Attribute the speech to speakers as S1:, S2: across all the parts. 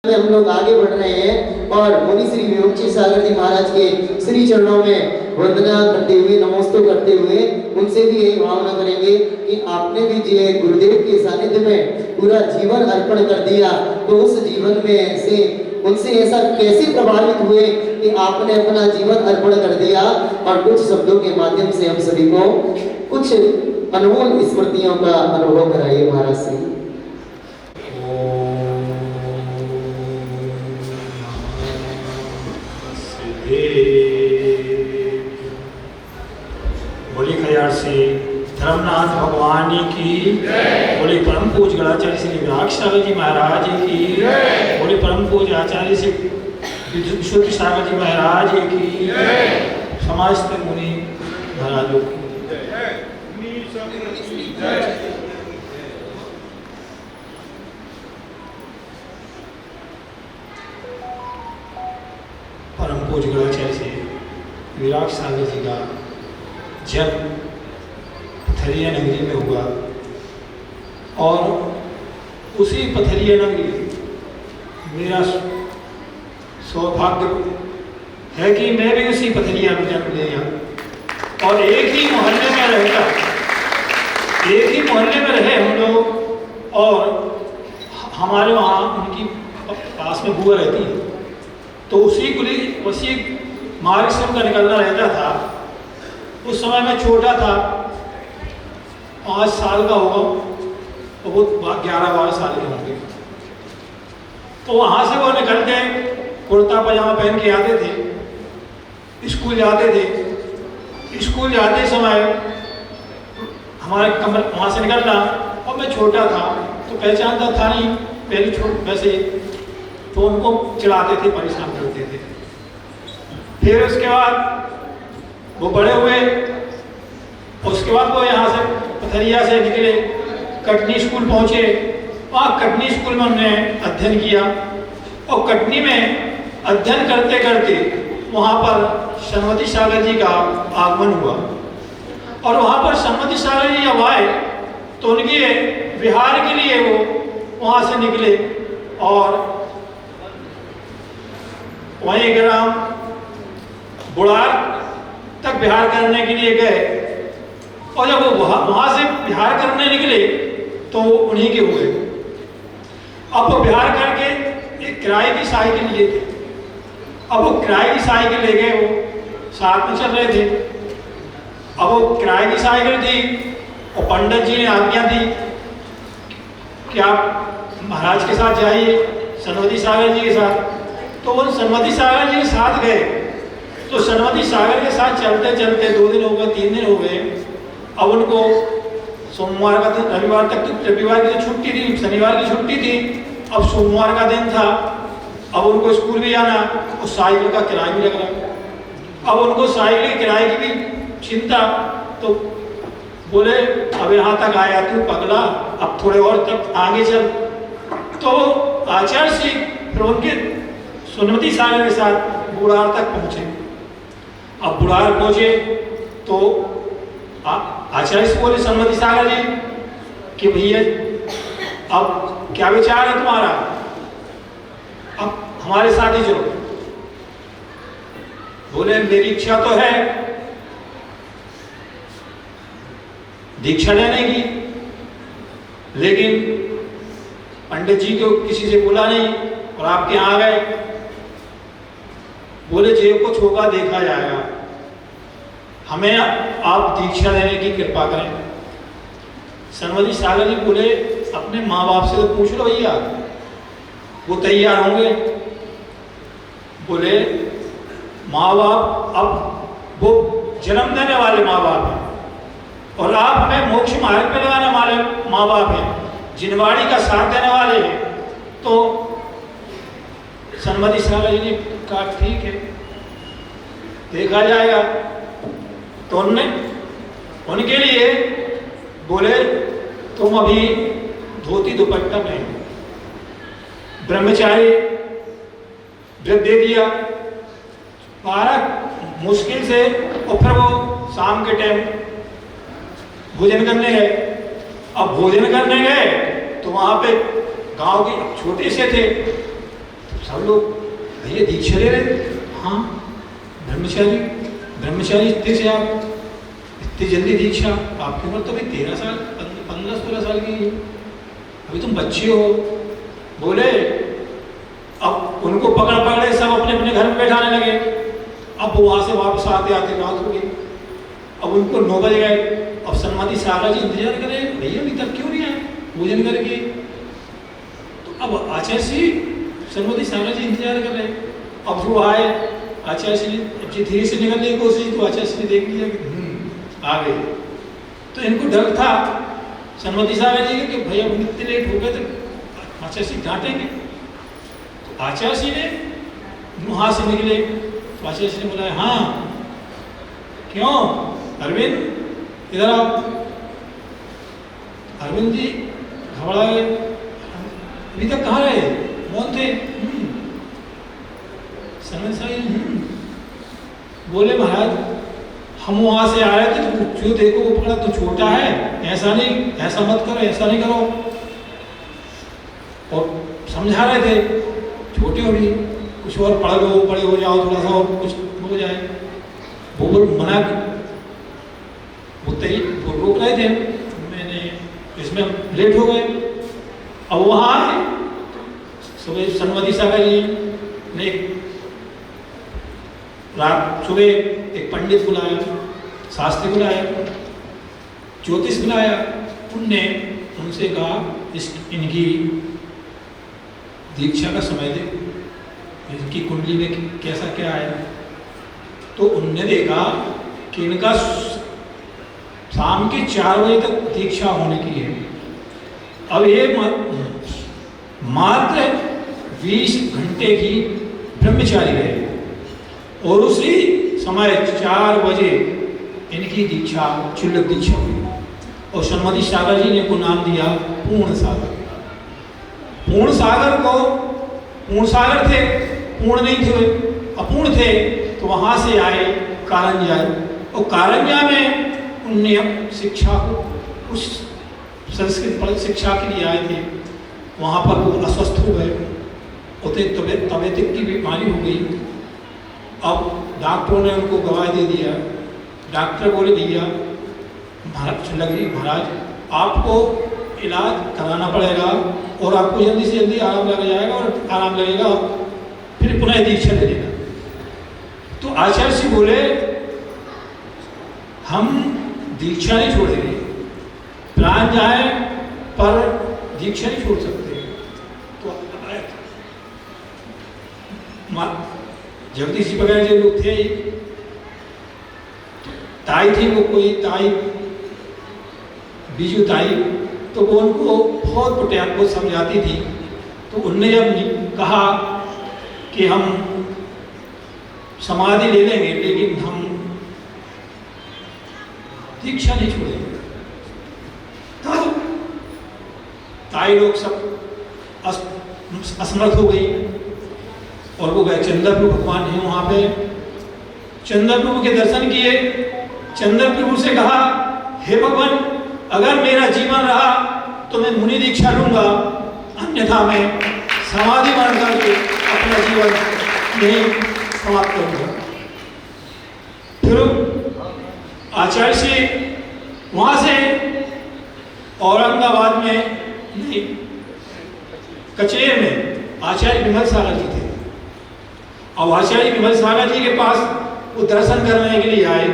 S1: में हम लोग आगे बढ़ रहे हैं और मुनि श्री विमुक्ति सागर जी महाराज के श्री चरणों में वंदना करते हुए नमोस्तु करते हुए उनसे भी यही भावना करेंगे कि आपने भी जी गुरुदेव के सानिध्य में पूरा जीवन अर्पण कर दिया, तो उस जीवन में से उनसे ऐसा कैसे प्रभावित हुए कि आपने अपना जीवन अर्पण कर दिया, और कुछ शब्दों के माध्यम से हम सभी को कुछ अनमोल स्मृतियों का अनुभव कराइए महाराज से।
S2: बोली खयार से धर्मनाथ भगवान की, बोले परम पूज गणाचार्य श्री विराग सागर जी महाराज की, बोले परम पूज आचार्य श्री विशुद्ध सागर जी महाराज की, समस्त मुनि महाराजों की। परम पूज गणाचार्य श्री विराग सागर जी का जन्म पथरिया नगरी में हुआ, और उसी पथरिया नगरी मेरा सौभाग्य है कि मैं भी उसी पथरिया में जन्म लिया और एक ही मोहल्ले में रहता, एक ही मोहल्ले में रहे हम लोग, और हमारे वहाँ उनकी पास में बुआ रहती है, तो उसी मार्ग से उनका निकलना रहता था। उस समय मैं छोटा था, 5 साल का होगा, और वो 11-12 साल के होंगे। तो वहाँ से वो निकलते कुर्ता पजामा पहन के आते थे, स्कूल जाते थे। स्कूल जाते समय हमारे कमर वहाँ से निकलना, और मैं छोटा था तो पहचानता था नहीं पहले वैसे, तो उनको चिढ़ाते थे, परेशान करते थे। फिर उसके बाद वो बड़े हुए, उसके बाद वो यहाँ से पथरिया से निकले, कटनी स्कूल पहुँचे। वहाँ कटनी स्कूल में उन्होंने अध्ययन किया, और कटनी में अध्ययन करते करते वहाँ पर सनमती सागर जी का आगमन हुआ, और वहाँ पर सनमती सागर जी जब आए तो उनके विहार के लिए वो वहाँ से निकले, और वहीं ग्राम बुढ़ार तक विहार करने के लिए गए, और जब वो वहाँ से विहार करने निकले तो वो उन्हीं के हुए। अब वो विहार करके एक किराए की साइकिल लिए थे, अब वो किराए की साइकिल ले गए, वो साथ में चल रहे थे। अब वो किराए की साइकिल थी, और पंडित जी ने आज्ञा दी कि आप महाराज के साथ जाइए, सनमती सागर जी के साथ। तो वो सनमती सागर जी के साथ गए। तो सनमती सागर के साथ चलते चलते 2 दिन हो गए, 3 दिन हो गए। अब उनको सोमवार का दिन, रविवार तक तो, रविवार की तो छुट्टी थी, शनिवार की छुट्टी थी, अब सोमवार का दिन था। अब उनको स्कूल भी जाना, उस साइकिल का किराया भी लग रहा। अब उनको साइकिल के किराए की भी चिंता, तो बोले अब यहाँ तक आया तू पगला, अब थोड़े और तक आगे चल। तो आचार्य श्री फिर उनके सनमती सागर के साथ बुढ़ार तक पहुँचे। अब बुढ़ार पहुँचे तो आचार्य से बोले सनमती सागर जी कि भैया अब क्या विचार है तुम्हारा, अब हमारे साथ ही चलो। बोले मेरी इच्छा तो है दीक्षा लेने की, लेकिन पंडित जी को किसी से बोला नहीं, और आपके यहाँ आ गए। बोले जेब को छोका देखा जाएगा, हमें आप दीक्षा लेने की कृपा करें। सनमती सागर जी बोले अपने माँ बाप से तो पूछ लो भैया, वो तैयार होंगे। बोले माँ बाप अब वो जन्म देने वाले माँ बाप हैं, और आप हमें मोक्ष मार्ग पे लगाने वाले माँ बाप हैं, जिनवाड़ी का साथ देने वाले हैं। तो सनमती सागर जी ने कहा ठीक है, देखा जाएगा। तो उनके लिए बोले तुम अभी धोती दुपट्टा में ब्रह्मचारी व्रत दे दिया 12 मुश्किल से, और फिर वो शाम के टाइम भोजन करने गए। अब भोजन करने गए तो वहाँ पे गांव के छोटे से थे, सब लोग भैया दीक्षा ले रहे थे। हाँ ब्रह्मचारी इतने से आप इतनी जल्दी दीक्षा, आपकी उम्र तो अभी 13 साल 15-16 साल की है, अभी तुम बच्चे हो। बोले अब उनको पकड़े सब अपने अपने घर में बैठाने लगे। अब वो वहाँ से वापस आते आते रात हो गई। अब उनको 9 बज गए। अब सन्मादी सागा जी इंतजार करें, भैया अभी तक क्यों नहीं आए भोजन करके। तो अब आचार्य श्री सन्मादी सागा जी इंतजार कर रहे। अब वो आए, आचार्य श्री धीरे से निकलने की कोशिश, तो आचार्य श्री देख लिया कि आ गए। तो इनको डर था सन्मादी सागा जी कि भैया इतने लेट हो गए तो आचार्य श्री डांटेंगे। तो आचार्य श्री ने वहाँ से निकले तो आचार्य श्री ने बोला हाँ क्यों अरविंद इधर आओ। अरविंद जी घबरा गए, अभी तक कहाँ रहे, मौन थे। बोले महाराज हम वहां से आ रहे थे तो जो देखो वो पकड़ा तो छोटा है, ऐसा नहीं, ऐसा मत करो, ऐसा नहीं करो। और समझा रहे थे छोटे हो भी कुछ और पढ़ लो, बड़े हो जाओ, थोड़ा सा और कुछ हो जाए। वो बोल मना वो रोक रहे थे, मैंने इसमें लेट हो गए। अब वहाँ आए सुबह सन्मति सागर जी ने रात सुबह एक पंडित बुलाया, शास्त्री बुलाया, ज्योतिष बुलाया। उनने उनसे कहा इनकी दीक्षा का समय दे, इनकी कुंडली में कैसा क्या है। तो उनने देखा कि इनका शाम के 4 बजे तक दीक्षा होने की है। अब ये मात्र 20 घंटे की ब्रह्मचारी रहे और उसी समय 4 बजे इनकी दीक्षा चुल्लक दीक्षा हुई। और सन्मति सागर जी ने को नाम दिया पूर्ण सागर। पूर्ण सागर थे, पूर्ण नहीं थे, अपूर्ण थे। तो वहाँ से आए कारंजा, और कारंजा में उनने शिक्षा को उस संस्कृत शिक्षा के लिए आए थे। वहाँ पर वो अस्वस्थ हो गए, उसे तबीयत की बीमारी हो गई। अब डॉक्टरों ने उनको गवाही दे दिया। डॉक्टर बोले भैया महाराज आपको इलाज कराना पड़ेगा और आपको जल्दी से जल्दी आराम लग जाएगा, और आराम लगेगा फिर पुनः दीक्षा ले लेना। तो आचार्य जी बोले हम दीक्षा नहीं छोड़ेंगे, प्राण जाए पर दीक्षा नहीं छोड़ सकते। तो जगदीश जी वगैरह जो लोग थे, ताई थी, वो कोई ताई बीजू ताई, तो वो उनको बहुत पुट्यान को समझाती थी। तो उनने जब कहा कि हम समाधि ले लेंगे लेकिन हम दीक्षा नहीं छोड़ेंगे, तब ताई लोग सब असमर्थ हो गई और वो गए चंद्र प्रभु भगवान है वहाँ पे। चंद्र प्रभु के दर्शन किए। चंद्र प्रभु से कहा हे भगवान अगर मेरा जीवन रहा तो मैं मुनि दीक्षा लूंगा, अन्यथा मैं समाधि मान करके अपना जीवन नहीं समाप्त करूंगा। फिर आचार्य से वहाँ से औरंगाबाद में नहीं कचेर में आचार्य विमल सागर जी थे। और आचार्य विमल सागर जी के पास वो दर्शन करने के लिए आए।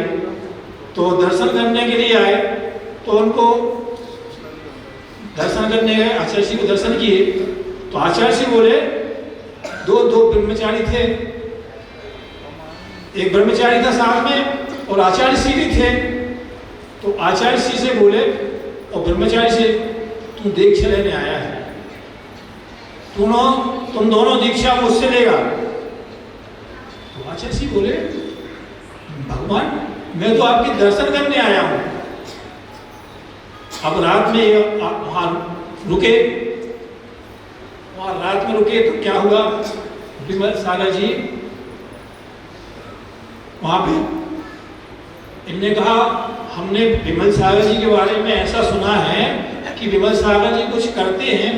S2: तो दर्शन करने के लिए आए तो उनको दर्शन करने गए, आचार्य जी को दर्शन किए। तो आचार्य जी बोले दो ब्रह्मचारी थे, एक ब्रह्मचारी था साथ में और आचार्य जी भी थे। तो आचार्य जी से बोले और ब्रह्मचारी से तू दीक्षा लेने आया है, तुम दोनों दीक्षा मुझसे लेगा। तो आचार्य जी बोले भगवान मैं तो आपके दर्शन करने आया हूं। अब रात में वहां रुके, रात में रुके तो क्या हुआ, विमल सागर जी वहां पे इनने कहा हमने विमल सागर जी के बारे में ऐसा सुना है कि विमल सागर जी कुछ करते हैं।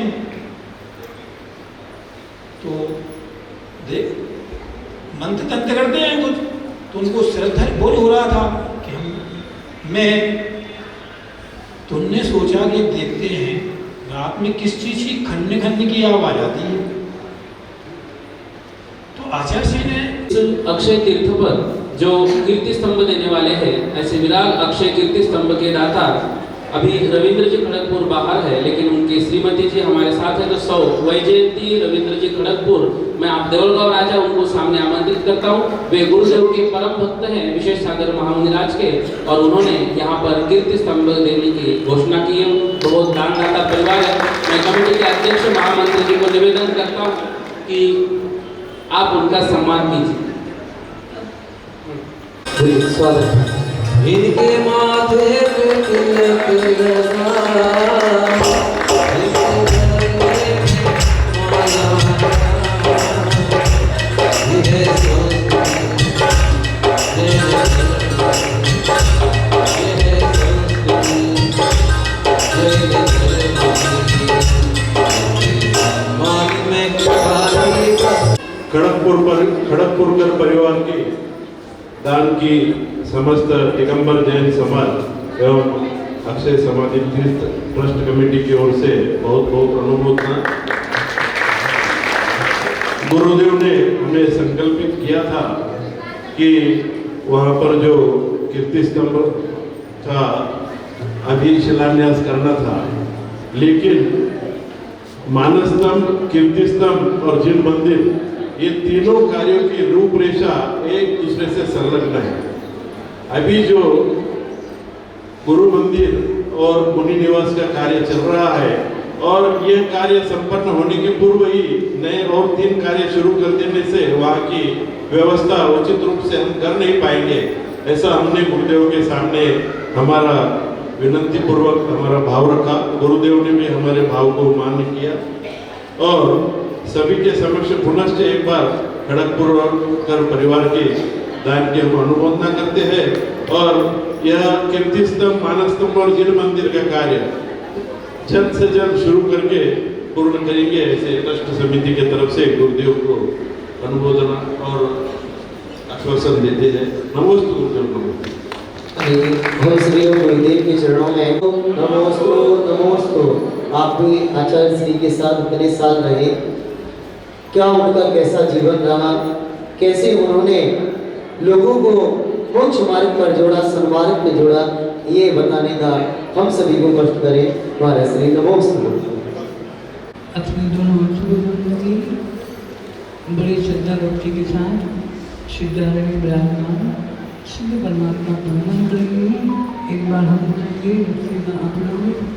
S2: तो देख मंत्र तंत्र करते हैं कुछ, तो उनको श्रद्धा बोध हो रहा था कि तुमने सोचा कि देखते हैं रात में किस चीज की खन्ने खन्ने की आवाज आती है। तो आचार्य सिंह ने
S3: अक्षय तीर्थ पर जो कीर्ति स्तंभ देने वाले हैं, ऐसे विराट अक्षय कीर्ति स्तंभ के दाता अभी रविंद्र जी खड़गपुर बाहर है, लेकिन उनकी श्रीमती जी हमारे साथ है। तो सौ वैजयंती रविंद्र जी खड़गपुर, मैं आप देवलगांव राजा उनको सामने आमंत्रित करता हूँ। वे गुरुदेव के परम भक्त हैं विशेष सागर महामुनिराज के, और उन्होंने यहाँ पर कीर्ति स्तंभ देने की घोषणा की है। बहुत दानदाता परिवार है। मैं कमेटी के अध्यक्ष महामंत्री जी को निवेदन करता हूँ कि आप उनका सम्मान कीजिए। स्वागत।
S4: इनके माथे पे तिलक लगा,
S5: खड़गपुरकर परिवार की दान की समस्त दिगंबर जैन समाज एवं अक्षय समाधि तीर्थ ट्रस्ट कमेटी की ओर से बहुत बहुत अनुमोदना। गुरुदेव ने हमें संकल्पित किया था कि वहाँ पर जो कीर्ति स्तंभ था अभी शिलान्यास करना था, लेकिन मानस स्तंभ, कीर्ति स्तंभ और जिन मंदिर, ये तीनों कार्यों की रूपरेखा एक दूसरे से संलग्न है। अभी जो गुरु मंदिर और मुनि निवास का कार्य चल रहा है, और यह कार्य संपन्न होने के पूर्व ही नए और 3 कार्य शुरू कर देने से वहाँ की व्यवस्था उचित रूप से हम कर नहीं पाएंगे। ऐसा हमने गुरुदेव के सामने हमारा विनती पूर्वक हमारा भाव रखा। गुरुदेव ने भी हमारे भाव को मान्य किया, और सभी के समक्ष पुनश्च एक बार खड़गपुरकर परिवार के दान की हम अनुमोदना करते हैं। और यह कीर्ति स्तंभ, मानस स्तंभ और जिन मंदिर का कार्य जल्द से जल्द शुरू करके पूर्ण करेंगे, ऐसे ट्रस्ट समिति के तरफ से गुरुदेव को अनुमोदन और आश्वासन देते हैं। नमोस्तु गुरुदेव, नमोस्तु।
S1: हम श्री गुरुदेव के चरणों में नमोस्तु नमोस्तु। आप भी आचार्य श्री के साथ इतने साल रहे, क्या उनका कैसा जीवन रहा, कैसे उन्होंने लोगों को मोक्ष मार्ग पर जोड़ा, सन्मार्ग पे जोड़ा, ये बताने का हम सभी को कष्ट करें। महाराज श्री नमोस्तु।
S6: अपने दोनों हाथों की बड़ी श्रद्धा भक्ति के साथ सिद्धार्थ ब्राह्मण सिद्ध परमात्मा को नमन करेंगे। एक बार हम करेंगे, दूसरी बार आप लोग।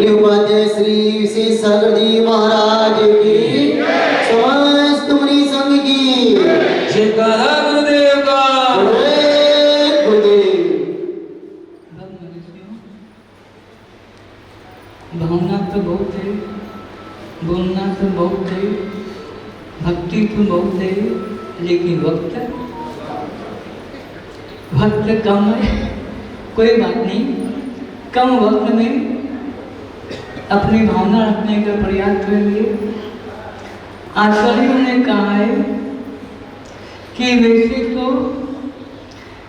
S1: उपाध्याय श्री विशेष सागर जी महाराज की, समस्त मुनि संघ की
S4: जयकारा गुरुदेव का।
S6: भावना तो बहुत है, बोलना तो बहुत है, भक्ति तो बहुत है, लेकिन वक्त कम है। कोई बात नहीं, कम वक्त में अपनी भावना रखने का प्रयास करेंगे। आचार्यों ने कहा है कि वैसे तो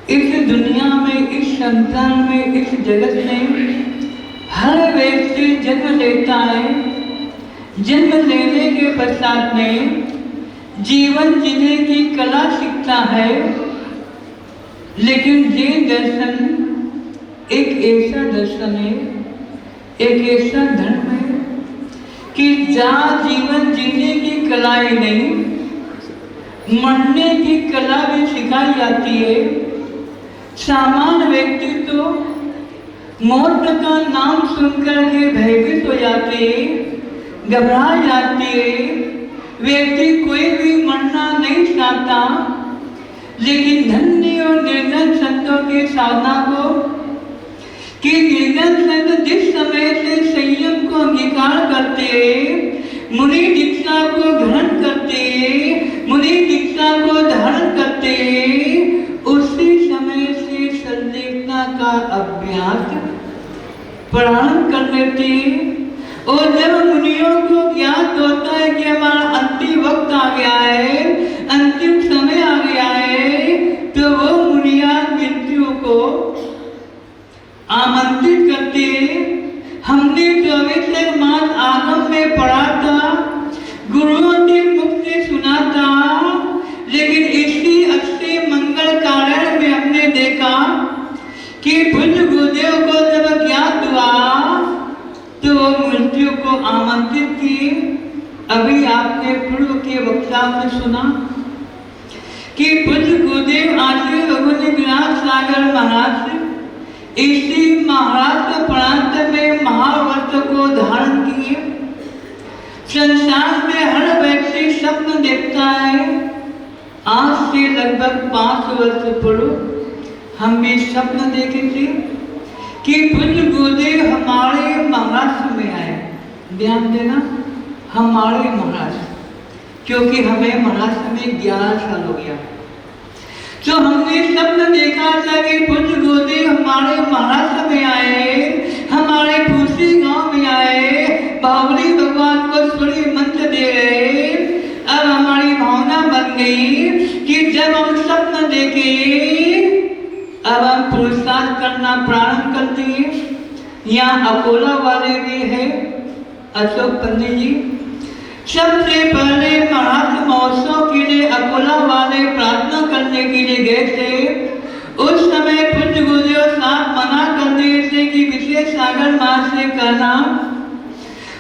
S6: इस दुनिया में, इस संसार में, इस जगत में हर व्यक्ति जन्म लेता है। जन्म लेने के पश्चात में जीवन जीने की कला सीखता है, लेकिन ये दर्शन एक ऐसा दर्शन है, एक ऐसा धर्म है कि जहाँ जीवन जीने की कला ही नहीं, मरने की कला भी सिखाई जाती है। सामान्य व्यक्ति तो मौत का नाम सुनकर के भयभीत हो जाते हैं, घबरा जाते हैं। व्यक्ति कोई भी मरना नहीं चाहता, लेकिन धन्य और निर्जन संतों के साधना को कि निर्जन संत जिस समय से संयम को अंगीकार करते हैं, मुनि दीक्षा को ग्रहण करते हैं, मुनि दीक्षा को धारण करते हैं, उसी समय से संदेशना का अभ्यास प्रारंभ कर लेते हैं। और जब मुनियों को ज्ञात होता है कि हमारा अंतिम वक्त आ गया है, अंतिम समय आ गया है, तो वो मुनियान मृत्यु को आमंत्रित करते हैं। हमने 24 मास आगम में पढ़ा था, गुरुओं ने मुख से सुना था, लेकिन इसी अच्छे मंगल कारण में हमने देखा कि बुद्ध गुरुदेव को जब ज्ञात हुआ तो मृत्यु को आमंत्रित किए। अभी आपने पूर्व के वक्ता में सुना कि बुद्ध गुरुदेव आचार्य रघुनाथ सागर महाराज इसी महाराष्ट्र प्रांत में महाव्रत को धारण किए। संसार में हर व्यक्ति स्वप्न देखता है। आज से लगभग 5 वर्ष पूर्व हम भी स्वप्न देखे थे कि बुद्ध गुरुदेव हमारे महाराष्ट्र में आए। ध्यान देना, हमारे महाराष्ट्र, क्योंकि हमें महाराष्ट्र में 11 साल हो गया। तो हमने स्वप्न देखा था कि बुद्ध गुरुदेव हमारे महाराष्ट्र में आए, हमारे फूसी गांव में आए, बावली भगवान को सूर्य मंत्र दे रहे। अब हमारी भावना बन गई कि जब हम स्वप्न देखे, अब हम पुरुषार्थ करना प्रारंभ करते हैं। यहाँ अकोला वाले भी है, अशोक पंडित जी। सबसे पहले महाराष्ट्र महोत्सव के लिए अकोला वाले प्रार्थना करने के लिए गए थे। उस समय पूज्य गुरुदेव साहब मना कर दिए थे कि विशेष सागर मास से करना।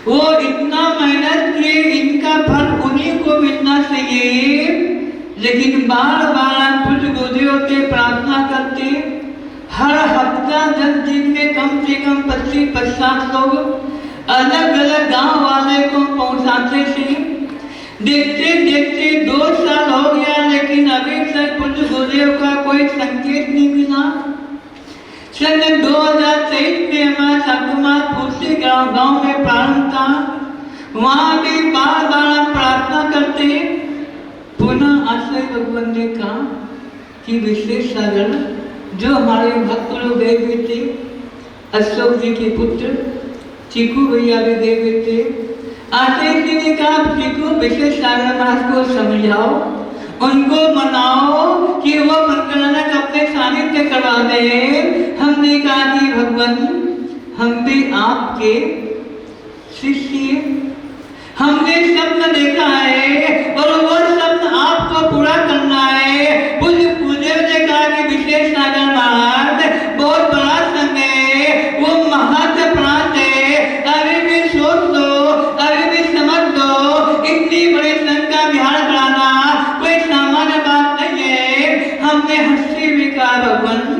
S6: वो इतना मेहनत किए, इनका फल उन्हीं को मिलना चाहिए, लेकिन बार बार पूज्य गुरुदेव से प्रार्थना करते। हर हफ्ता 10 दिन में कम से कम 25-50 लोग अलग अलग गांव वाले को पहुंचाते थे। देखते देखते 2 साल हो गया, लेकिन अभी तक पूज्य गुरुदेव का कोई संकेत नहीं मिला। सन 2023 में हमारा संगमा फूसी गांव में प्रारंभ था। वहां भी बार बार प्रार्थना करते। पुनः आचार्य भगवान ने कहा कि विशेष सागर जो हमारे भक्त लोग गए हुए थे, अशोक जी के पुत्र चीकू भैया भी गए हुए थे। आचार्य जी ने कहा चीकू विशेष सागर महाराज को समझाओ, उनको मनाओ कि वो मनकलनक अपने सानिध्य करवा दे। हमने कहा कि भगवान हम भी आपके शिष्य, हमने स्वप्न देखा है और वो स्वप्न आपको पूरा करना है। पूज्य गुरुदेव ने कहा कि विशेष सागर महाराज बहुत बड़ा संघ है, वो महत्व प्रांत है, अभी भी सोच दो, अभी भी समझ दो। इतनी बड़े संघ का विहार कराना कोई सामान्य बात नहीं है। हमने हंसी भी कहा भगवान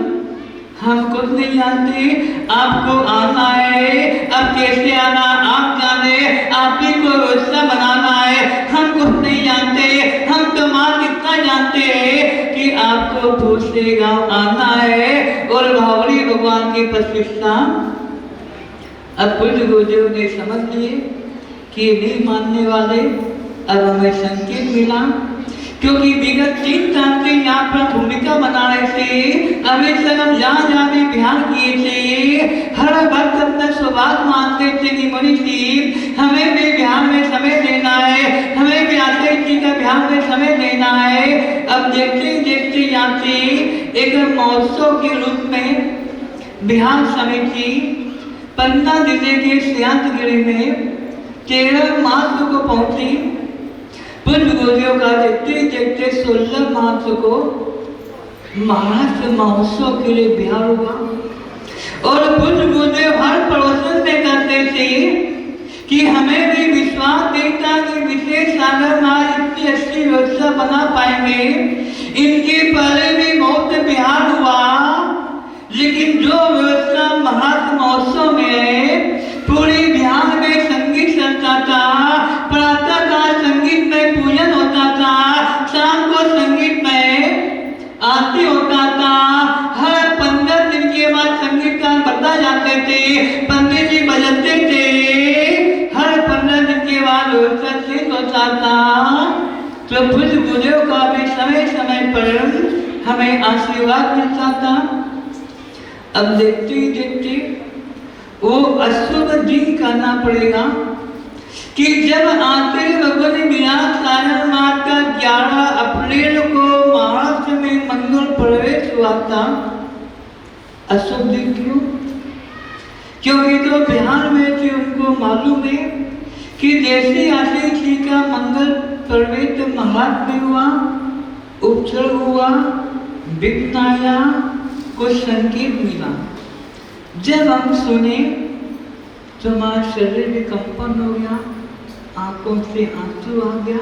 S6: हम कुछ नहीं जानते, आपको आना है, अब कैसे आना आप जाने, आप ही को व्यवस्था बनाना है। हम कुछ नहीं जानते, हम तो मात्र इतना जानते हैं कि आपको फूसी गांव आना है और बावली भगवान की प्रतिष्ठा। अब पूज्य गुरुदेव ने समझ लिए कि नहीं मानने वाले। अब हमें संकेत मिला क्योंकि विगत 3 साल से यहाँ पर भूमिका बना रहे थे। अभी तक हम जहाँ भी ध्यान किए थे, हर वक्त अपना सौभाग्य मानते थे कि मनीष जी हमें भी ध्यान में समय देना है, हमें भी आशीष जी का ध्यान में समय देना है। अब देखते देखते यहाँ से एक महोत्सव के रूप में बिहार समिति पन्ना जिले के सियांतगिरी में 13 मार्च को पहुंची। पूज्य गुरुदेव का देखते देखते 16 मार्च को महाराष्ट्र महोत्सव के लिए बिहार हुआ। और पूज्य गुरुदेव हर प्रवचन में कहते थे कि हमें भी विश्वास देता कि विशेष सागर महाराज इतनी अच्छी व्यवस्था बना पाएंगे। इनके पहले भी बहुत बिहार हुआ, लेकिन जो व्यवस्था महाराष्ट्र महोत्सव में पूरे बिहार में संगीत चलता था, प्रातः काल संगीत में पूजन होता था, शाम को संगीत में आरती होता था, हर 15 दिन के बाद संगीत का बता जाते थे, पंडित जी बजाते थे, हर 15 दिन के बाद व्यवस्था चेंज होता था। तो पूज्य गुरुदेव का भी समय समय पर हमें आशीर्वाद मिलता था। अब देखते ही देखते वो अशुभ दिन करना पड़ेगा कि जब आते भगवान विराट सागर मार्ग का 11 अप्रैल को महाराष्ट्र में मंगल प्रवेश हुआ था। अशुभ दिन क्यों? क्योंकि तो बिहार में थे, उनको मालूम है कि जैसे आशीष जी का मंगल प्रवेश महाराष्ट्र में हुआ, उपचर हुआ, विघ्न आया, कुछ संकेत मिला। जब हम सुने तो हमारा शरीर में कंपन हो गया, आंखों से आंसू आ गया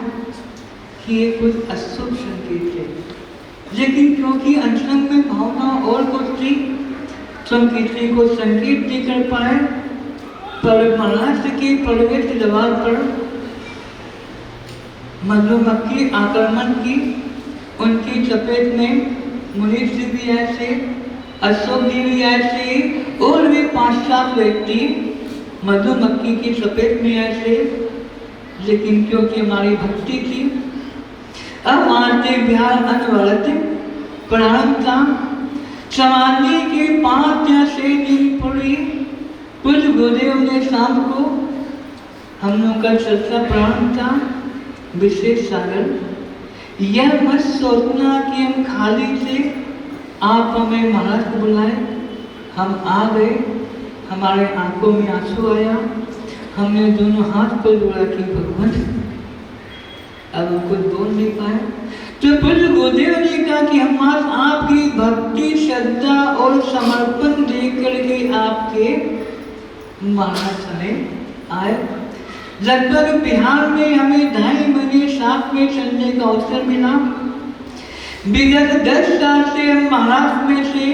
S6: कि ये कुछ अशुभ संकेत है। लेकिन क्योंकि अंतरंग में भावना और कुछ थी तो हम किसी को संकेत नहीं कर पाए। पर महाराष्ट्र के प्रवेश दबाव पर मधुमक्खी आक्रमण की, उनकी चपेट में मुनीष जी भी ऐसे, अशोक जी भी ऐसे, और भी 5-7 व्यक्ति मधुमक्खी की चपेट में ऐसे। लेकिन क्योंकि हमारी भक्ति थी, अब मानते बिहार अनवरत प्रारंभ था। समाधि के 5 या 6 दिन पूरी पूज्य गुरुदेव ने शाम को हम लोग का चर्चा प्रारंभ था विशेष सागर। यह मत सोचना कि हम खाली से आप हमें महाराष्ट्र बुलाए, हम आ गए, हमारे आंखों में आंसू आया, हमने दोनों हाथ पर जोड़ा कि भगवान, अब हम कुछ बोल नहीं पाए। तो पूज्य गुरुदेव ने कहा कि हम आज आपकी भक्ति, श्रद्धा और समर्पण देख करके आपके महाराष्ट्र में आए। लगभग बिहार में हमें 2.5 महीने साथ में चलने का अवसर मिला। विगत 10 साल से हम महाराष्ट्र में से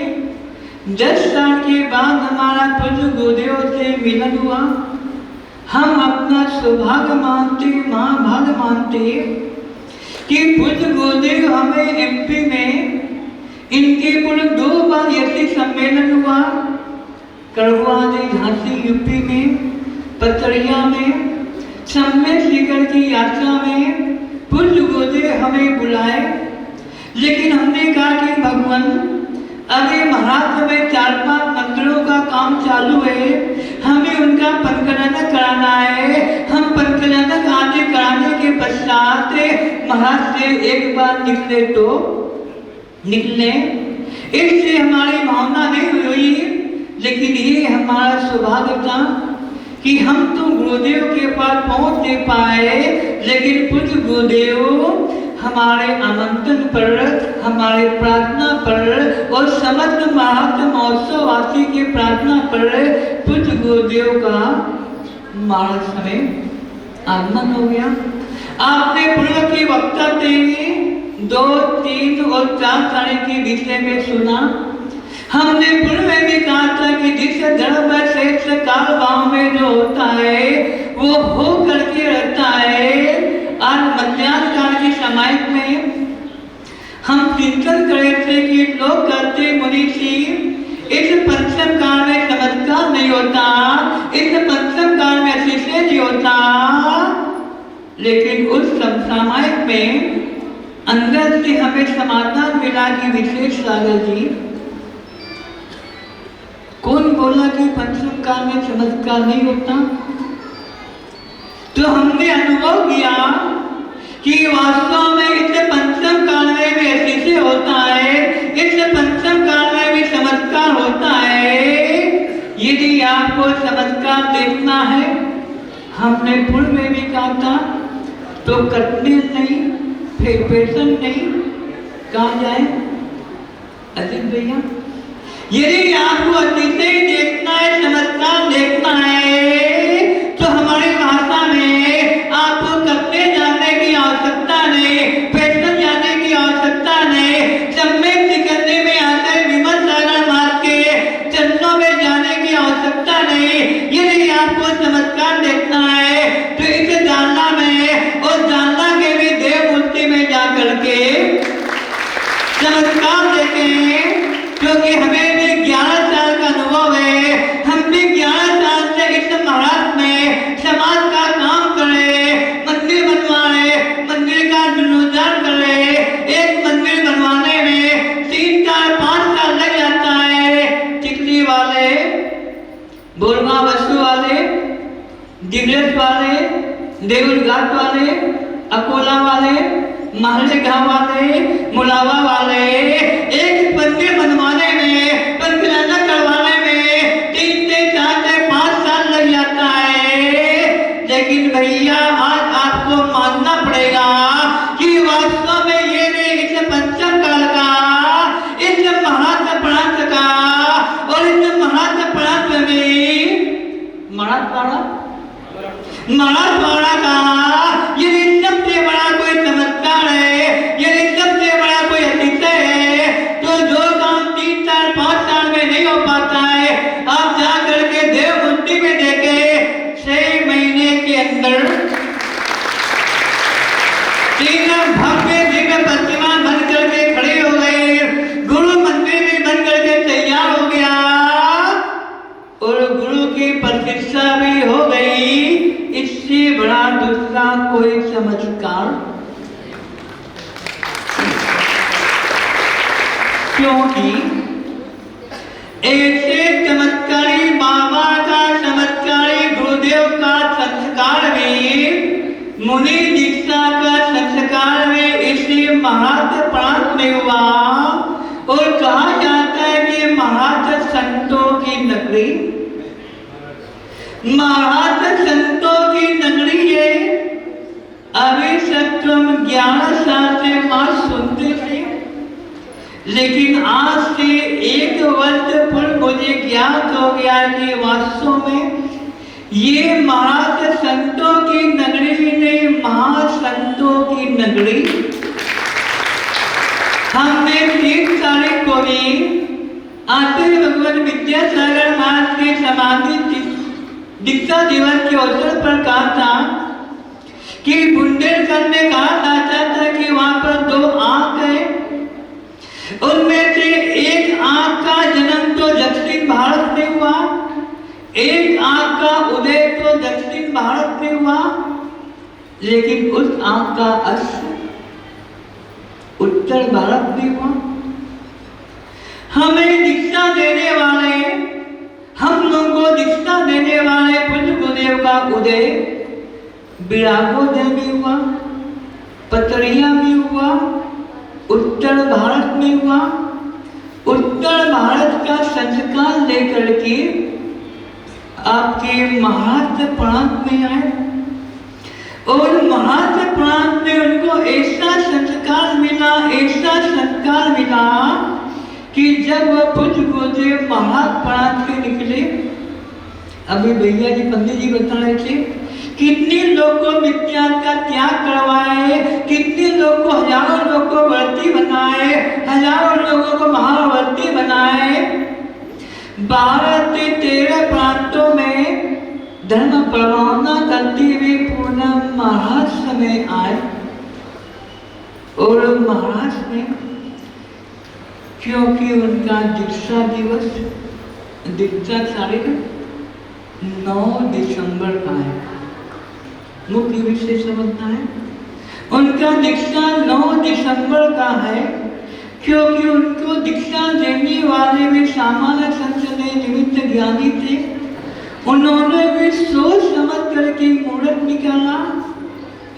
S6: 10 साल के बाद हमारा पूज्य गुरुदेव से मिलन हुआ। हम अपना सौभाग्य मानते, महाभाग्य मानते कि पूज्य गुरुदेव हमें एमपी में इनके कुल 2 बार यति सम्मेलन हुआ, करवादी झांसी यूपी में, पतरिया में, सम्मेद शिखर की यात्रा में पूज्य गुरुदेव हमें बुलाए। लेकिन हमने कहा कि भगवान, अभी महाराष्ट्र में 4-5 मंदिरों का काम चालू है, हमें उनका पंकनानक कराना है। हम पंकनानक आदि कराने के पश्चात महाराष्ट्र से एक बार निकले तो निकले। इससे हमारी भावना नहीं हुई, लेकिन ये हमारा सौभाग्य था कि हम तो गुरुदेव के पास पहुंच नहीं पाए, लेकिन पूज्य गुरुदेव हमारे आमंत्रण पर, हमारे प्रार्थना पर और समस्त महाराष्ट्र महोत्सव वासी के प्रार्थना पर पूज्य गुरुदेव का महाराष्ट्र में आगमन हो गया। आपने पूर्व के वक्ता थे 2, 3 और 4 साल के विषय में सुना। हमने पूर्व में भी कहा था कि जिस धर्म श्रेष्ठ काल भाव में जो होता है वो हो करके रहता है। आज मध्याह्न काल के समय में हम चिंतन कर रहे थे कि लोग कहते मुनीषी इस पंचम काल में चमत्कार नहीं होता, इस पंचम काल में अतिशय नहीं होता, लेकिन उस समसामयिक में अंदर से हमें समाधान मिला कि विशेष सागर जी, कौन बोला कि पंचम काल में चमत्कार नहीं होता? तो हमने अनुभव किया कि वास्तव में इस पंचम काल में भी ऐसे से होता है, इस पंचम काल में भी चमत्कार होता है। यदि आपको चमत्कार देखना है, हमने पूर्व में भी कहा था, तो कटने नहीं, फिर पेशन नहीं, कहा जाए अजीत भैया, यदि आपको अतिशय देखना है, चमत्कार देखना है, तो हमारी भाषा में आपको कटने जाने की आवश्यकता नहीं, पेशन जाने की आवश्यकता नहीं, सम्यक निकलने में आकर विमल सागर मार के चरणों में जाने की आवश्यकता नहीं। यदि आपको चमत्कार देखना है तो इसे जानना में और जानना के भी देव मूर्ति में जा करके चमत्कार देखें, क्योंकि हमें भी 11 साल का अनुभव है। हम भी 11 साल से इस महाराज में समाज का काम करे, मंदिर बनवाए, मंदिर का जीर्णोद्धार करे। एक मंदिर बनवाने में 3, 4, 5 साल लग जाता है। टिकली वाले, बोरमा वस्तु वाले, दिग्रस वाले, देउल घाट वाले, अकोला वाले, महले गांव वाले, मुलावा वाले, एक मंदिर बनवाने में, पंचराजा करवाने में 3 से 4 से 5 साल लग जाता है। लेकिन भैया आज आपको मानना पड़ेगा कि वास्तव में ये नहीं, इस पंचम काल का, इस महासप्रांत का और इस महासप्रांत में मराठवाड़ा का यदि सबसे बड़ा कोई चमत्कार है, यदि सबसे बड़ा कोई अतिशय है, तो जो काम 3, 4, 5 साल में नहीं हो पाता है, आप जा करके देव मूर्ति में देखे 6 महीने के अंदर 3 भव्य दिव्य प्रतिमा बन करके खड़े हो गए, गुरु मंदिर भी बन करके तैयार हो गया और गुरु की प्रतिष्ठा भी हो गई। इससे बड़ा दूसरा कोई चमत्कार, क्योंकि ऐसे चमत्कारी बाबा का, चमत्कारी गुरुदेव का संस्कार में, मुनि दीक्षा का संस्कार में इसी महाराज प्रांत में हुआ। और कहा जाता है कि महाराज संतों की नगरी, महाराज संतों की नगरी है। अभी तक तुम 11 साल से बात सुनते थे, लेकिन आज से 1 वर्ष पूर्व मुझे ज्ञात हो गया कि वास्तव में ये महाराज संतों की नगरी नहीं, महासंतों की नगरी। हमने 3 तारीख को भी आचार्य भगवान विद्यासागर महाराज के समाधि दीक्षा दिवस के अवसर पर कहा था कि बुंदेलखंड में कहा जाता था कि वहां पर 2 आंख है, उनमें से एक आंख का जन्म तो दक्षिण भारत में हुआ, एक आंख का उदय तो दक्षिण भारत में हुआ, लेकिन उस आंख का अस्त उत्तर भारत में हुआ। हमें दीक्षा देने वाले, हम लोगों को दीक्षा देने वाले पूज्य गुरुदेव का उदय बिरागोदय में हुआ, पतरिया में हुआ, उत्तर भारत में हुआ। उत्तर भारत का संस्कार लेकर के आपके महाराष्ट्र प्रांत में आए और महाराष्ट्र प्रांत में उनको ऐसा संस्कार मिला, ऐसा संस्कार मिला कि जब वह पूज्य गुरुदेव महाराष्ट्र प्रांत के निकले, अभी भैया जी पंडित जी बता रहे थे, कितने लोग को मिथ्या का त्याग करवाए, कितने लोग को, हजारों लोग को व्रती बनाए, हजारों लोगों को महाव्रती बनाए। भारत के 13 प्रांतों में धर्म प्रमाणना करते हुए पूर्ण महाराष्ट्र में आए और महाराष्ट्र में, क्योंकि उनका दीक्षा दिवस, दीक्षा तारीख 9 दिसंबर का है। मुख्य विषय समझना है। उनका दीक्षा 9 दिसंबर का है, क्योंकि उनको दीक्षा देने वाले में सामान्य संचय निमित्त ज्ञानी थे। उन्होंने भी सोच समझ करके मुहूर्त निकाला,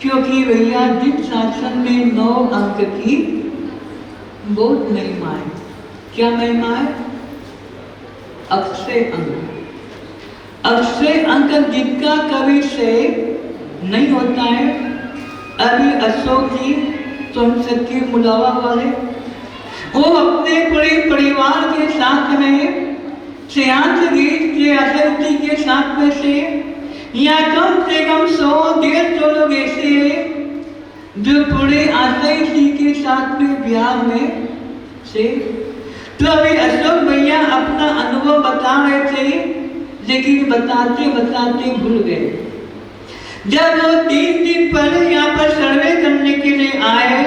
S6: क्योंकि भैया दिन शासन में 9 अंक की बहुत महिमा है। क्या महिमा है? अक्षय अंक। अक्षय अंक जिनका कभी से नहीं होता है। अभी अशोक जी सोनसकी मुलावा वाले, वो अपने पूरे परिवार के साथ में श्रेयांश गीत के अशोक के साथ में से या कम से कम 100-150 लोग ऐसे हैं जो पूरे आशय जी के साथ में बिहार में से। तो अभी अशोक भैया अपना अनुभव बता रहे थे, लेकिन बताते बताते भूल गए। जब वो 3 दिन पहले यहाँ पर सर्वे करने के लिए आए,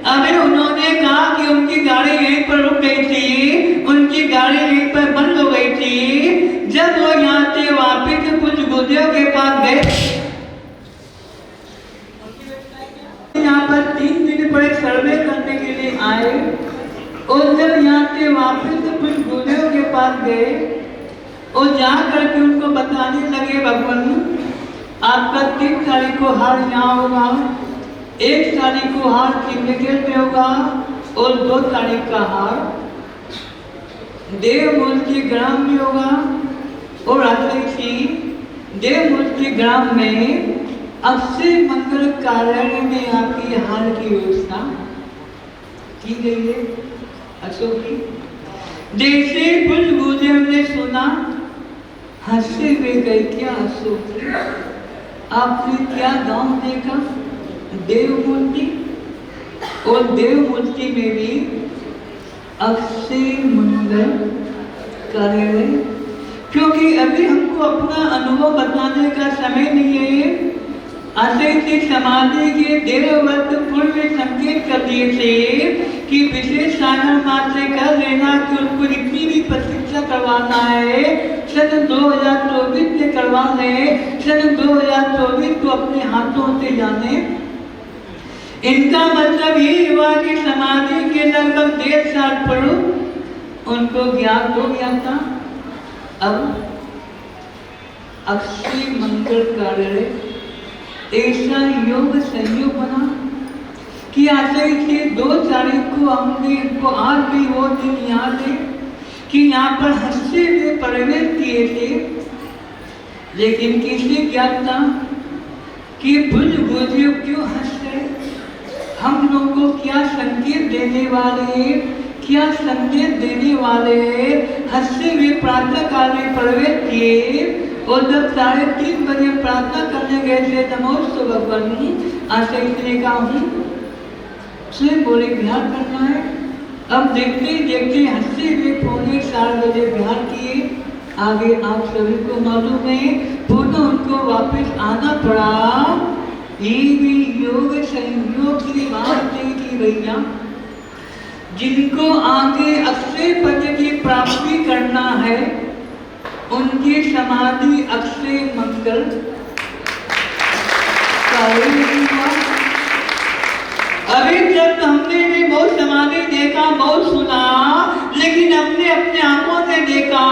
S6: अभी उन्होंने कहा कि उनकी गाड़ी यहीं पर रुक गई थी, उनकी गाड़ी यहीं पर बंद हो गई थी। जब वो यहाँ से वापिस कुछ गुदेव के पास गए, यहाँ पर 3 दिन पहले सर्वे करने के लिए आए, और जब यहाँ से वापिस कुछ गुदेव के पास गए और जा करके उनको बताने लगे, भगवान आपका 3 तारीख को हार यहाँ होगा, 1 तारीख को हार सिग्नेचर में होगा, और 2 तारीख का हार देवमूर्ति ग्राम में होगा। और आखिरी देवमूर्ति ग्राम में अक्षय मंगल कार्यालय में आपकी हार की व्यवस्था की गई है। अशोक जी जैसे कुछ गुरुदेव ने सुना, हंसते हुए गए, क्या अशोक जी आपने क्या गांव देखा? देवमूर्ति, और देवमूर्ति में भी अक्षय मंगल कार्यालय। क्योंकि अभी हमको अपना अनुभव बताने का समय नहीं है। अशय की समाधि के 1.5 वर्ष पूर्व संकेत कर दिए थे कि विशेष सागर माँ से कर लेना कि उनको जितनी भी प्रतीक्षा करवाना है सन 2024 से करवा ले, सन 2024 को अपने हाथों से जाने। इनका मतलब ये हुआ कि समाधि के लगभग 1.5 साल पूर्व उनको ज्ञान हो गया था। अब अक्षय मंगल कार्यालय ऐसा योग संयोग बना कि आशय से 2 तारीख को हमने इनको आज भी वो दिन याद है कि यहाँ पर हंसते हुए प्रवेश किए थे। लेकिन किसी ज्ञात था कि भुज गुरुदेव क्यों हंस रहे, हम लोगों को क्या संकेत देने वाले, क्या संकेत देने वाले। हंसते हुए प्रातः काल में प्रवेश किए, और जब 3:30 बजे प्रार्थना करने गए थे, नमोस्तु भगवान आशय ने कहा हूँ स्वयं बोले बिहार करना है। अब देखते देखते हंसते हुए 3:45 बजे बिहार किए। आगे आप सभी को मालूम है, पुनः उनको वापस आना पड़ा। ये भी योग संयोग की बात है कि भैया जिनको आगे अक्षय पद की प्राप्ति करना है, उनकी समाधि अक्षय मंगल अभी तक हमने भी बहुत समाधि देखा, बहुत सुना, लेकिन हमने अपने आंखों से देखा।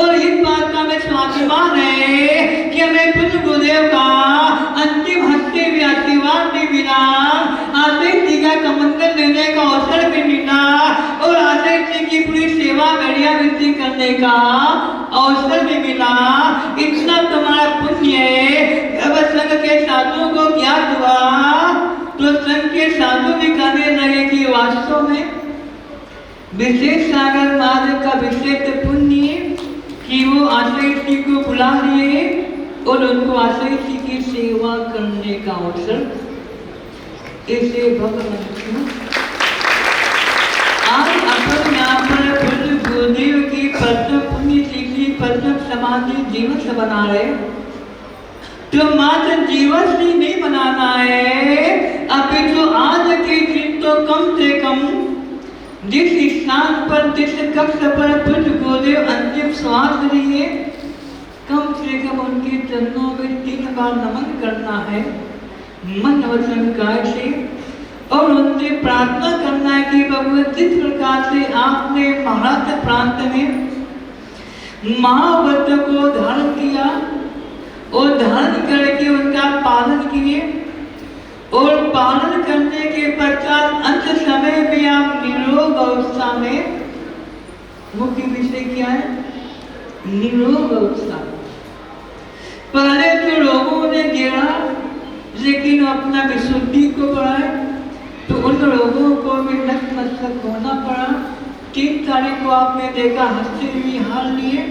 S6: और इस बात का मैं स्वाभिमान है कि हमें कुछ गुरुदेव का अंतिम हंसते हुए आशीर्वाद भी मिला, आशय जी का कमंडल लेने का अवसर भी मिला, और आशय जी की पूरी सेवा बढ़िया वृद्धि करने का अवसर भी मिला। इतना तुम्हारा पुण्य है। जब संघ के साधुओं को ज्ञात हुआ तो संघ के साधु भी कहने लगे कि वास्तव में विशेष सागर मार्ग का विशेष पुण्य कि वो आशय जी को बुला लिए और उनको आशय जी की सेवा करने का अवसर। इसे भगवान आज अपन यहाँ पर गुरुदेव की प्रथम पुण्य तिथि, प्रथम समाधि दिवस बना रहे। तो मात्र दिवस ही नहीं बनाना है, अभी तो आज के दिन तो कम से कम जिस स्थान पर, जिस कक्ष पर कुछ गुरुदेव अंतिम श्वास लिए, कम से कम उनके चरणों में 3 बार नमन करना है मन वचन काया से, और उनसे प्रार्थना करना है कि भगवान जिस प्रकार से आपने महाराष्ट्र प्रांत में महाव्रत को धारण किया और धारण करके उनका पालन किए, और पालन करने के पश्चात अंत समय में आप निरोग अवस्था में, मुख्य विषय क्या है? निरोग अवस्था। पहले तो लोगों ने गिरा लेकिन अपना विशुद्धि को बढ़ाए, तो उन लोगों को भी नतमस्तक होना पड़ा। 3 तारीख को आपने देखा हंसते हुए हाल लिए,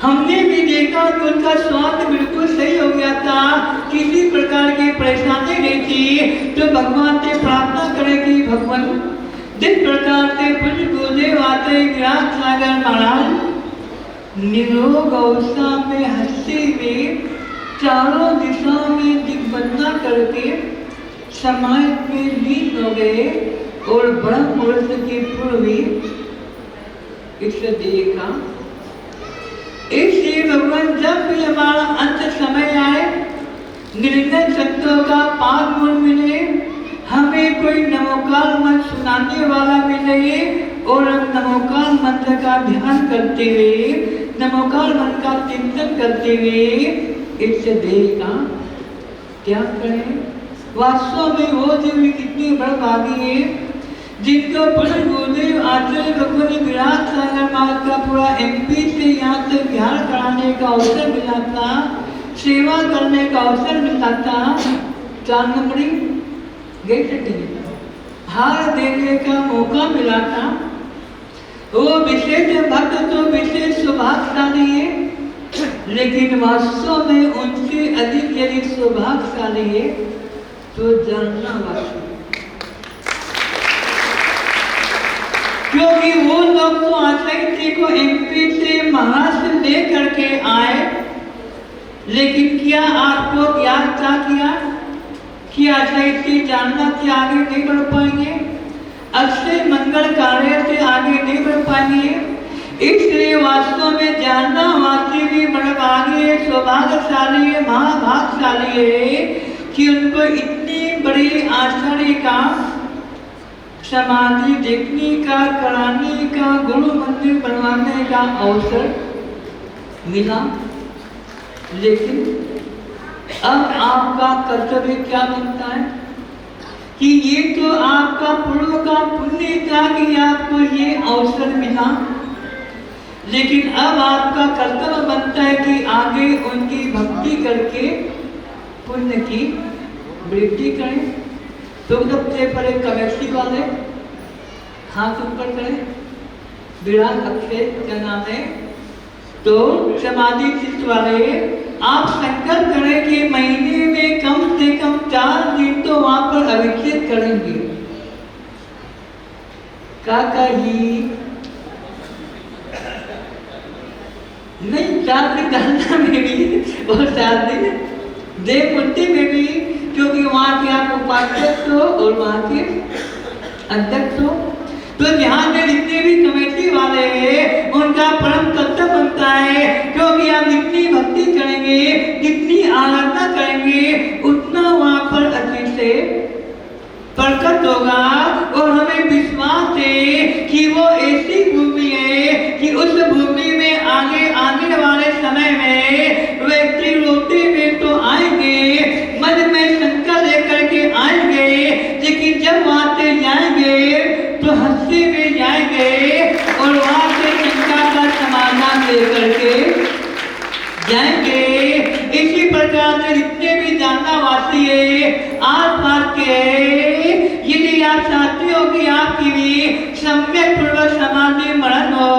S6: हमने भी देखा कि उनका स्वास्थ्य बिल्कुल सही हो गया था, किसी प्रकार की परेशानी नहीं थी। तो भगवान से प्रार्थना करें कि भगवान जिस प्रकार से पूज्य गुरुदेव आते विराट सागर महाराज निरोग अवस्था में हंसते हुए चारों दिशाओं में दिग्बंधना करके समाज में लीन हो गए, और ब्रह्म मुहूर्त की पूर्वी इस देखा। इसलिए भगवान जब भी हमारा अंत समय आए, निर्णय संतों का पाद मूल मिले, हमें कोई नमोकार मंत्र सुनाने वाला मिले, और हम नमोकार मंत्र का ध्यान करते हुए, नमोकार मंत्र का चिंतन करते हुए इस देह का त्याग करें। वास्तव में वो जीव कितनी बड़भागी है जिनको पूज्य गुरुदेव आचार्य भगवान विराट सागर महाराज का पूरा MP से यहाँ तक ध्यान कराने का अवसर मिला था, सेवा करने का अवसर मिला था। 4 नंबरी गए थे, हार देने का मौका मिला था। वो विशेष भक्त तो विशेष सौभाग्यशाली है, लेकिन वास्तव में उनसे अधिक यदि सौभाग्यशाली है तो जानना वास्तव, क्योंकि वो लोग तो आचार्य को MP से महाराष्ट्र ले करके आए, लेकिन क्या आपको ज्ञान क्या किया कि आचार्य जानना से आगे नहीं बढ़ पाएंगे, अक्षय मंगल कार्य से आगे नहीं बढ़ पाएंगे। इसलिए वास्तव में जानना वासी भी बड़भागी है, सौभाग्यशाली है, महाभाग्यशाली है कि उनको इतनी बड़ी आचार्य का समाधि देखने का, कराने का, गुरु मंदिर बनवाने का अवसर मिला। लेकिन अब आपका कर्तव्य क्या बनता है कि ये तो आपका पूर्व का पुण्य था कि आपको ये अवसर मिला, लेकिन अब आपका कर्तव्य बनता है कि आगे उनकी भक्ति करके पुण्य की वृद्धि करें। तो सबसे पहले कमेटी वाले हाथ ऊपर करें, विराट अक्षय क्या नाम है, तो समाधि चित्त वाले आप संकल्प करें कि महीने में कम से कम 4 दिन तो वहां पर अभिषेक करेंगे। काका ही नहीं, 4 दिन डालना में भी और 4 दिन देवमुक्ति में भी, क्योंकि वहां के आप उपाध्यक्ष हो और वहां के अध्यक्ष हो। तो ध्यान में जितने भी कमेटी वाले हैं उनका परम कर्तव्य बनता है, क्योंकि आप जितनी भक्ति करेंगे, जितनी आराधना करेंगे, उतना वहां पर अच्छे से प्रकट होगा। और हमें विश्वास है कि वो ऐसी भूमि है कि उस भूमि में आगे आने वाले समय में व्यक्ति रोटी में तो आएंगे, मन में शंका लेकर के आएंगे, लेकिन जब वहां से जाएंगे तो हंसी में जाएंगे और वहां से शंका का समाधान लेकर के जाएंगे। इसी प्रकार से जितने भी जानना वासी है आस पास के, यदि आप चाहते हो कि आपकी भी सम्यक पूर्वक समाधि मरण हो,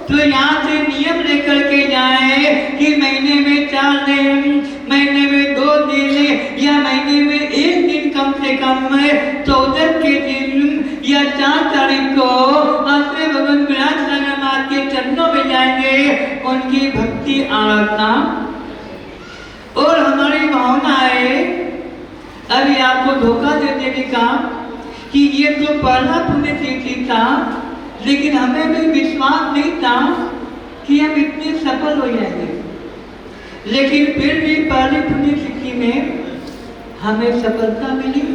S6: तो यहाँ से नियम लेकर के जाए कि महीने में 4 दिन, महीने में 2 दिन, या महीने में 1 दिन कम से कम 14 के दिन या 4 तारीख को आश्रय भगवान विराट सागर महाराज के चरणों में जाएंगे, उनकी भक्ति आराधना। और हमारी भावना है, अभी आपको धोखा देने के काम कि ये तो पहला पुण्यतिथि था, लेकिन हमें भी विश्वास नहीं था कि हम इतने सफल हो जाएंगे। लेकिन फिर भी पहली पुण्यतिथि में हमें सफलता मिली।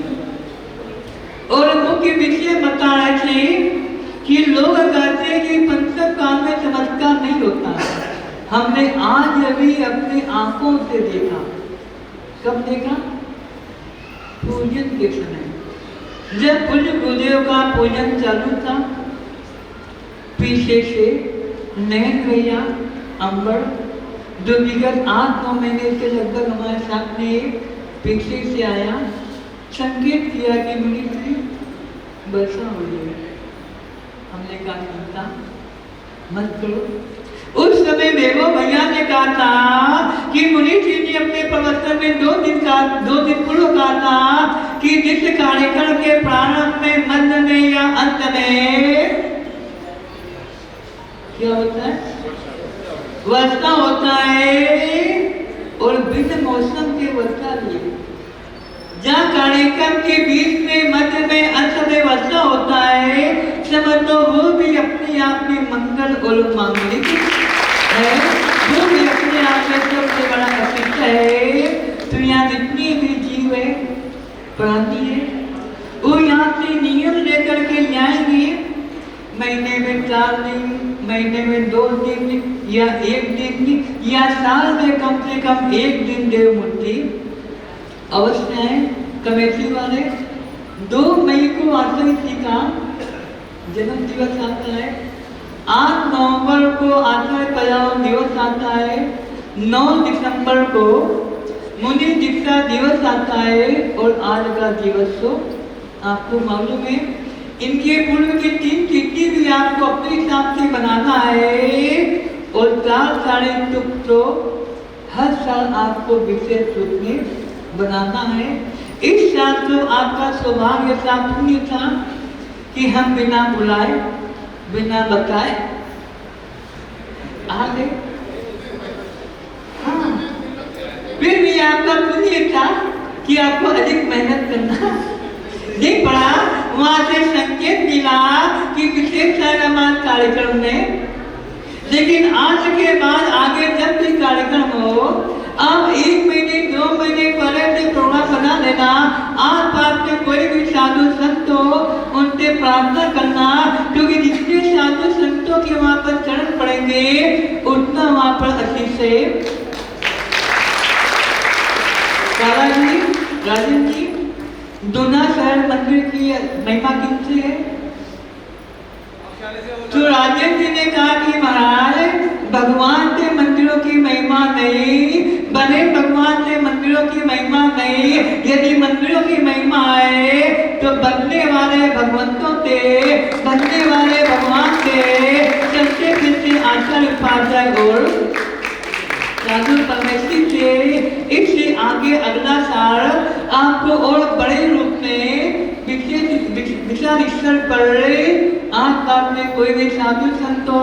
S6: और मुख्य विषय बता रहे थे कि लोग कहते हैं कि पंचम काल में चमत्कार नहीं होता। हमने आज अभी अपने आंखों से देखा। कब देखा? पूजन के समय, जब पूज्य गुरुदेव का पूजन चालू था, पीछे से नयन भैया अंबर जो विगत 8-9 महीने से लगभग हमारे सामने पीछे से आया, संकेत किया कि मुनि वर्षा हो रही है। हमने कहा चिंता मत करो। उस समय देवो भैया ने कहा था कि मुनि जी ने अपने प्रवचन में 2 दिन पूर्व कहा था कि जिस कार्यक्रम के प्रारंभ में, मध्य में या अंत में क्या होता है? वर्षा होता है। और बिन मौसम के वर्षा भी, जहाँ कार्यक्रम के बीच में, मध्य में, अंत में वर्षा होता है, समझो वो भी अपने आप में मंगल और मांगलिक है। वो भी अपने आप में सबसे बड़ा अस्तित्व है। तो यहाँ जितनी भी जीव है, प्राणी है, वो यहाँ से नियम लेकर के जाएंगे। महीने में 4 दिन, महीने में 2 दिन या 1 दिन या साल में कम से कम 1 दिन देव मूर्ति अवश्य है। कमेटी वाले 2 मई को आचार्य जी का जन्म दिवस आता है। 8 नवंबर को आचार्य पर्यावरण दिवस आता है। 9 दिसंबर को मुनि दीक्षा दिवस आता है। और आज का दिवस तो आपको मालूम है। इनके पूर्व की 3 तिथि भी आपको अपने हिसाब से बनाना है। और 4 साढ़े तुक तो हर साल आपको विशेष रूप में बनाना है। इस साल तो आपका सौभाग्य था, पुण्य था कि हम बिना बुलाए, बिना बताए आ गए। हाँ, फिर भी आपका पुण्य था कि आपको अधिक मेहनत करना नहीं पड़ा। वहां से संकेत मिला कि विशेष कार्यक्रम में, लेकिन आज के बाद आगे जब भी कार्यक्रम हो, अब 1 महीने 2 महीने पहले से प्रोग्राम बना लेना। आस पास में कोई भी साधु संत हो, उनसे प्रार्थना करना, क्योंकि जितने साधु संतों के वहां पर चरण पड़ेंगे, उतना वहां पर अच्छी से राजन जी दूना शहर मंदिर की महिमा किनसे है? तो राजेंद्र जी ने कहा कि महाराज, भगवान के मंदिरों की महिमा नहीं बने, भगवान के मंदिरों की महिमा नहीं। यदि मंदिरों की महिमा है तो बनने वाले भगवंतों के, बनने वाले भगवान के चलते फिरते आचार्य उपाध्याय और साधु परमेश्वरी से। इससे आगे अगला साल आपको और बड़े रूप में विचार स्तर पर आस पास में कोई भी साधु संत हो,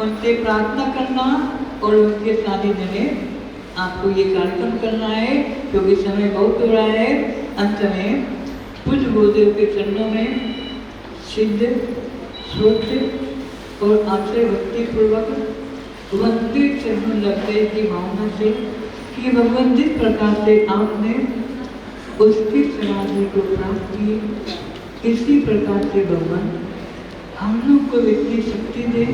S6: उनसे प्रार्थना करना और उनके सानिध्य में आपको ये कार्यक्रम करना है, क्योंकि समय बहुत हो रहा है। अंत में पूज्य गुरुदेव के चरणों में सिद्ध, श्रोत्र और आश्रय भक्ति पूर्वक वंदे चरण लगते की भावना से कि भगवान जिस प्रकार से आपने उसकी समाधि को प्राप्त की, इसी प्रकार से भगवान हम लोग को इतनी शक्ति दे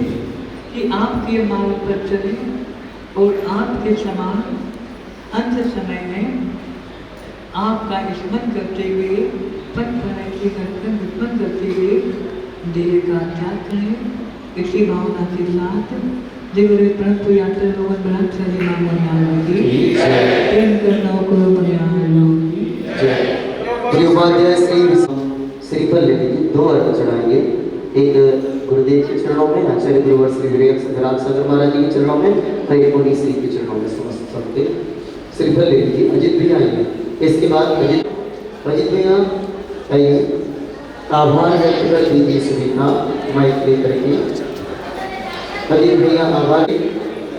S6: कि आपके मार्ग पर चले और आपके समान अंत समय में आपका स्मरण करते हुए, पथ भरने की घटना उत्पन्न करते हुए देह का त्याग करें। इसी भावना के साथ देवरे परंतु यात्रा लोगों ब्रह्म चले मामूली प्रेम करना को मर्यादा
S1: श्री उपाध्याय श्रीफल लेने 2 अर्घ चढ़ाएंगे। एक गुरुदेव के चरणों में, आचार्य गुरुवर श्री विवेक संतराम सागर महाराज जी के चरणों में, फिर मुनि श्री के चरणों में समस्त सबके श्रीफल ले लीजिए। अजित भैया आइए। इसके बाद अजित भैया आइए, आभार व्यक्त कर दीजिए सभी का माइक लेकर के। अजित भैया आभार,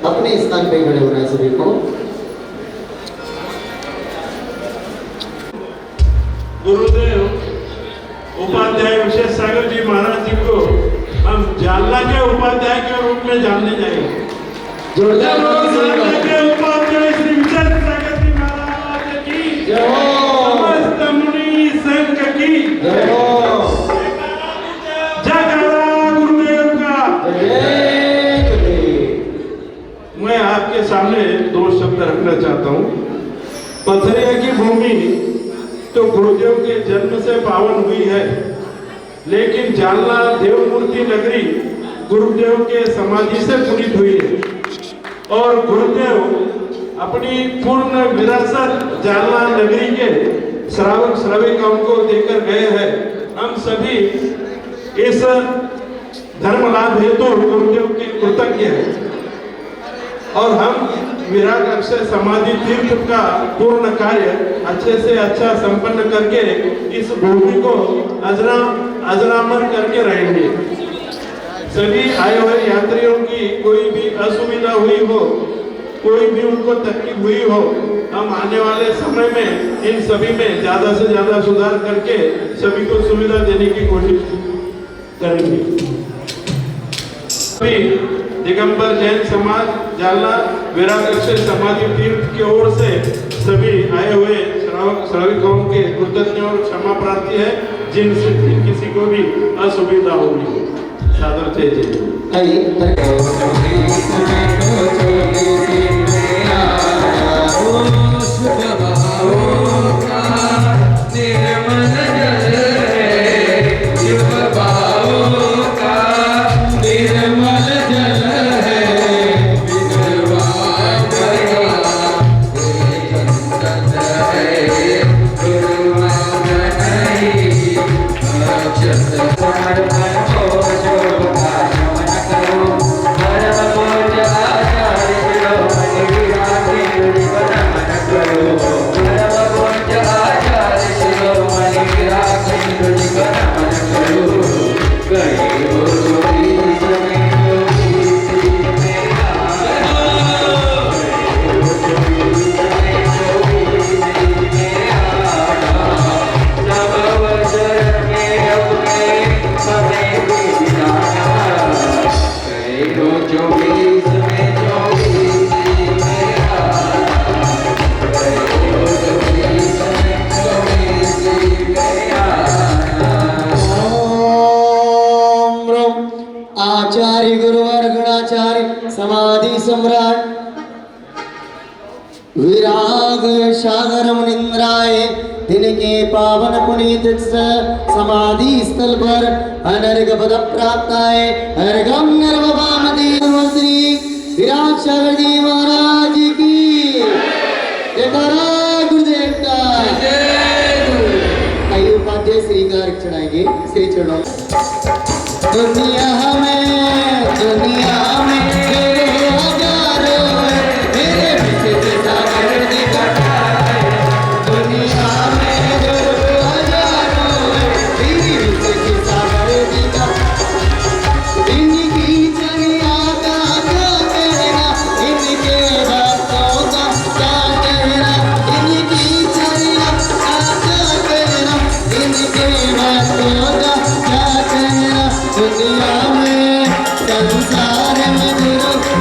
S1: अपने स्थान पे खड़े होना है सभी को।
S5: गुरुदेव उपाध्याय विशेष सागर जी महाराज जी को हम जालना के उपाध्याय के रूप में जानने जाएंगे।
S1: जोरदार
S5: जालना के उपाध्याय पथरिया की भूमि तो गुरुदेव के जन्म से पावन हुई है, लेकिन जालना देवमूर्ति नगरी गुरुदेव के समाधि से पुनीत हुई है। और गुरुदेव अपनी पूर्ण विरासत जालना नगरी के श्रावक श्राविकाओं को देकर गए हैं। हम सभी इस धर्म लाभ हेतु गुरुदेव के कृतज्ञ हैं और हम विराट अक्षय समाधि तीर्थ का पूर्ण कार्य अच्छे से अच्छा संपन्न करके इस भूमि को अजरामर करके रहेंगे। सभी आए हुए यात्रियों की कोई भी असुविधा हुई हो, कोई भी उनको तकलीफ हुई हो, हम आने वाले समय में इन सभी में ज्यादा से ज्यादा सुधार करके सभी को सुविधा देने की कोशिश करेंगे। सभी दिगंबर जैन समाज जालना विराट अक्षय समाधि तीर्थ की ओर से सभी आए हुए श्राविकों के कृतज्ञ और क्षमा प्रार्थी है जिनसे किसी को भी असुविधा होगी। सादर जय जय।
S1: आचार्य गुरुवर गणाचार्य समाधि सम्राट विराग सागर मुनिंद्राय दिन के पावन पुनीत समाधि स्थल पर अनर्घ पद प्राप्त है। अर्घम नर्ववामदी श्री विराग सागर जी महाराज की जयकारा गुरुदेव का। आइए उपाध्याय श्री का अर्घ चढ़ाएंगे श्री चरणों। दुनिया में संसार में गुरु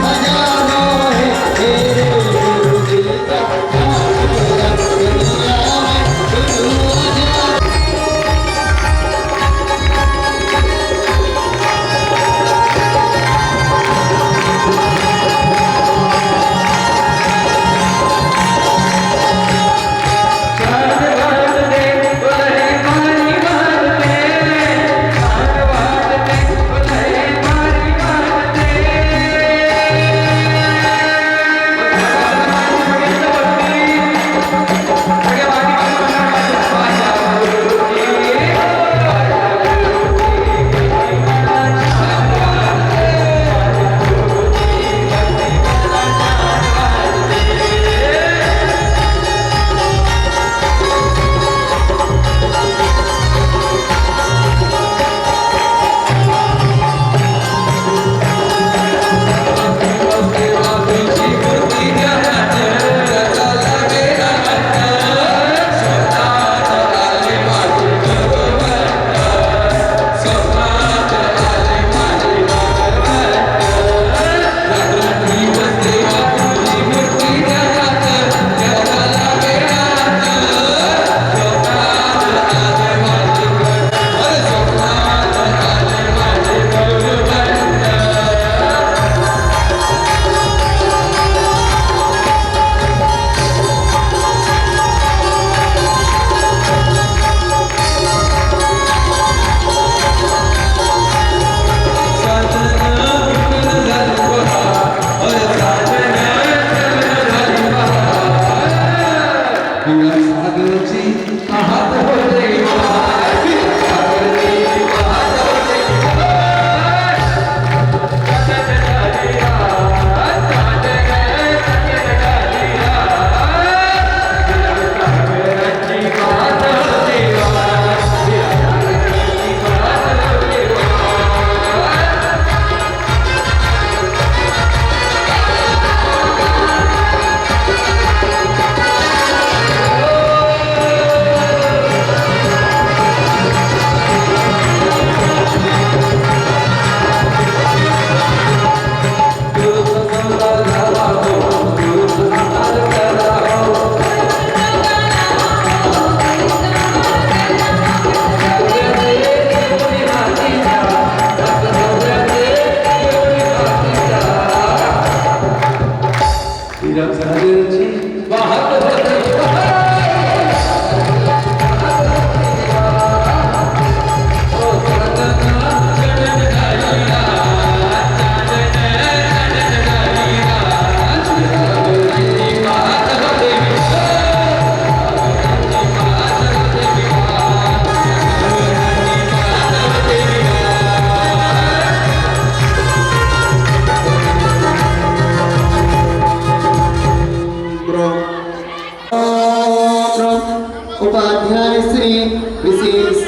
S1: श्री विशेष,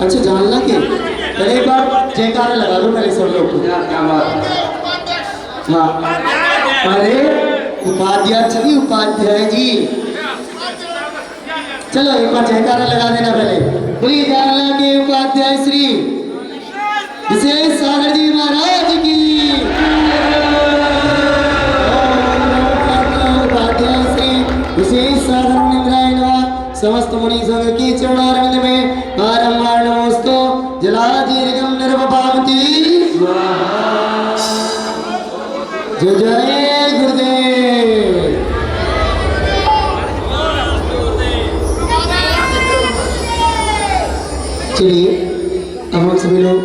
S1: अच्छा जानना के पहले एक बार जयकारा लगा दो पहले सब लोग को।
S4: क्या बात।
S1: हाँ अरे उपाध्याय जी, उपाध्याय जी चलो एक बार जयकारा लगा देना पहले। बोलिए जानना के उपाध्याय श्री विशेष सागर जी महाराज की। उपाध्याय श्री विशेष सागर निंद्राय नमः। समस्त मुनि संघ के चरणारविंद में बारंबार नमोस्तु। जलाधिर्गम निर्वपामति। जय जय गुरुदेव। चलिए अब हम सभी लोग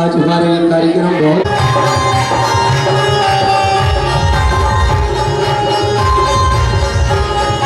S1: आज हमारे कार्यक्रम बहुत